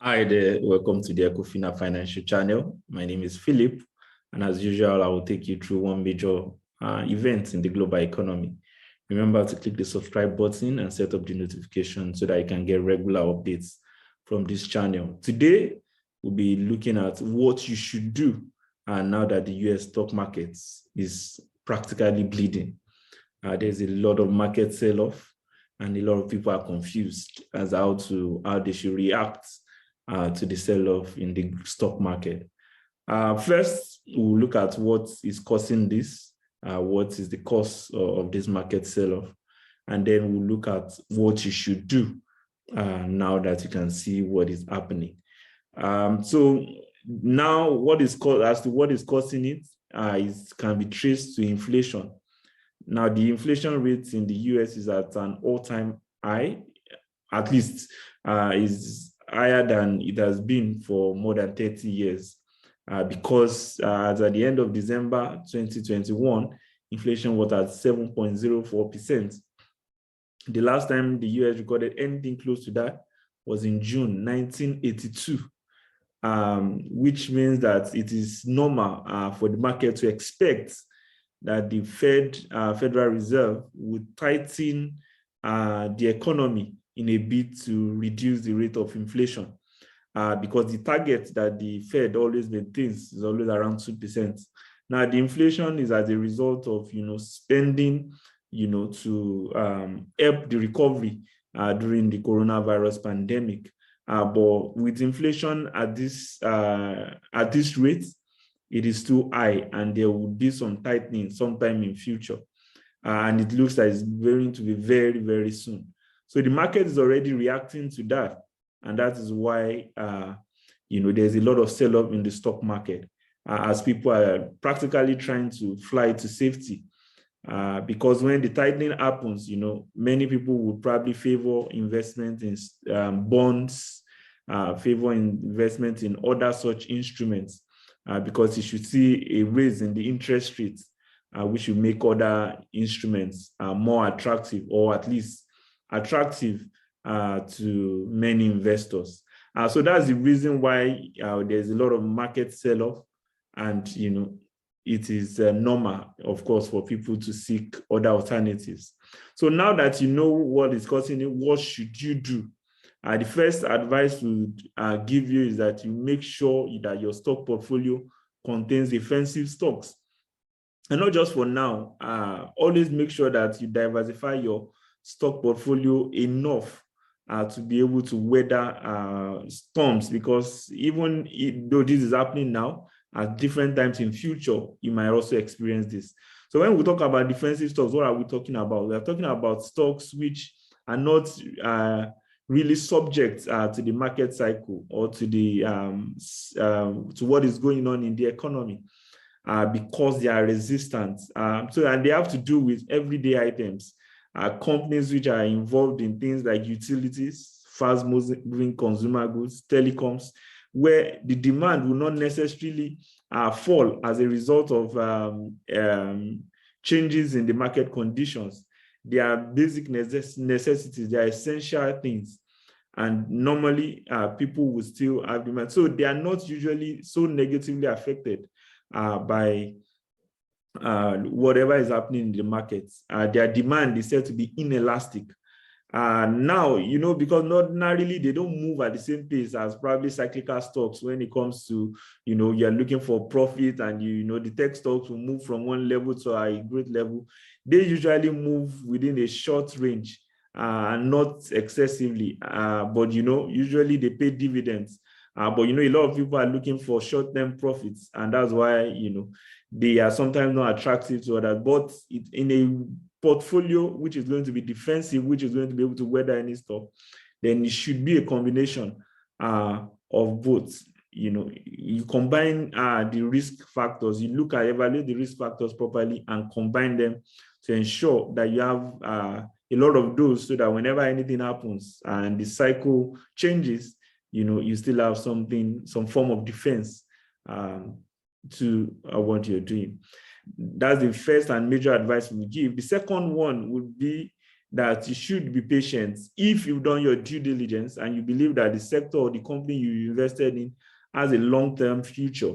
Hi there, welcome to the Ecofina Financial Channel. My name is Philip, and as usual, I will take you through one major event in the global economy. Remember to click the subscribe button and set up the notification so that you can get regular updates from this channel. Today, we'll be looking at what you should do now that the US stock market is practically bleeding. There's a lot of market sell-off, and a lot of people are confused as how they should react to the sell-off in the stock market. First, we'll look at what is causing this, what is the cause of this market sell-off, and then we'll look at what you should do now that you can see what is happening. So now, what is causing it can be traced to inflation. Now, the inflation rate in the US is at an all-time high, at least is higher than it has been for more than 30 years because as at the end of December 2021, inflation was at 7.04%. The last time the US recorded anything close to that was in June 1982, which means that it is normal for the market to expect that the Federal Reserve would tighten the economy in a bid to reduce the rate of inflation, because the target that the Fed always maintains is always around 2%. Now, the inflation is as a result of spending to help the recovery during the coronavirus pandemic. But with inflation at this rate, it is too high, and there will be some tightening sometime in future. And it looks like it's going to be very, very soon. So the market is already reacting to that. And that is why, there's a lot of sell-off in the stock market as people are practically trying to fly to safety. Because when the tightening happens, many people would probably favor investment in bonds, favor investment in other such instruments, because you should see a raise in the interest rates, which will make other instruments more attractive, or at least attractive to many investors. So that's the reason why there's a lot of market sell-off, and it is normal, of course, for people to seek other alternatives. So now that you know what is causing it, what should you do? The first advice we would give you is that you make sure that your stock portfolio contains defensive stocks. And not just for now, always make sure that you diversify your stock portfolio enough to be able to weather storms, because even though this is happening now, at different times in future, you might also experience this. So when we talk about defensive stocks, what are we talking about? We're talking about stocks which are not really subject to the market cycle or to the to what is going on in the economy, because they are resistant. And they have to do with everyday items. Companies which are involved in things like utilities, fast-moving consumer goods, telecoms, where the demand will not necessarily fall as a result of changes in the market conditions. They are basic necessities, they are essential things. And normally, people will still have demand. So they are not usually so negatively affected by whatever is happening in the markets. Their demand is said to be inelastic. Now, because ordinarily they don't move at the same pace as probably cyclical stocks when it comes to, you're looking for profit, and the tech stocks will move from one level to a great level. They usually move within a short range and not excessively. But, usually they pay dividends. But, a lot of people are looking for short-term profits, and that's why, they are sometimes not attractive to others. But in a portfolio which is going to be defensive, which is going to be able to weather any storm, then it should be a combination of both. You combine the risk factors, you evaluate the risk factors properly and combine them to ensure that you have a lot of those, so that whenever anything happens and the cycle changes, you still have some form of defense to what you're doing. That's the first and major advice we give. The second one would be that you should be patient if you've done your due diligence and you believe that the sector or the company you invested in has a long-term future.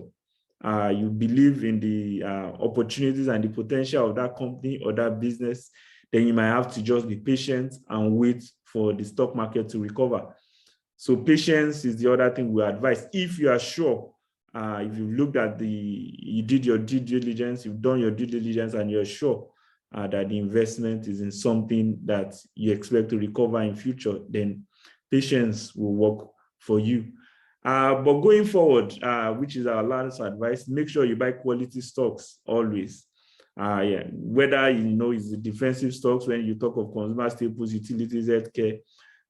You believe in the opportunities and the potential of that company or that business, then you might have to just be patient and wait for the stock market to recover. So patience is the other thing we advise. If you are sure, if you've looked at you did your due diligence, you've done your due diligence and you're sure that the investment is in something that you expect to recover in future, then patience will work for you. But going forward, which is our last advice, make sure you buy quality stocks always. Yeah, whether it's the defensive stocks when you talk of consumer staples, utilities, healthcare,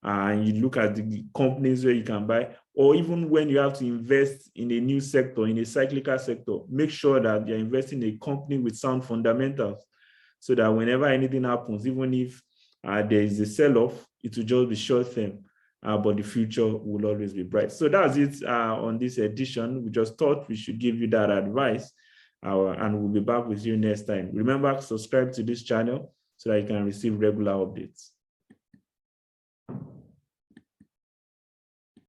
and you look at the companies where you can buy, or even when you have to invest in a new sector, in a cyclical sector, make sure that you're investing in a company with sound fundamentals so that whenever anything happens, even if there is a sell-off, it will just be short-term, but the future will always be bright. So that's it on this edition. We just thought we should give you that advice, and we'll be back with you next time. Remember to subscribe to this channel so that you can receive regular updates.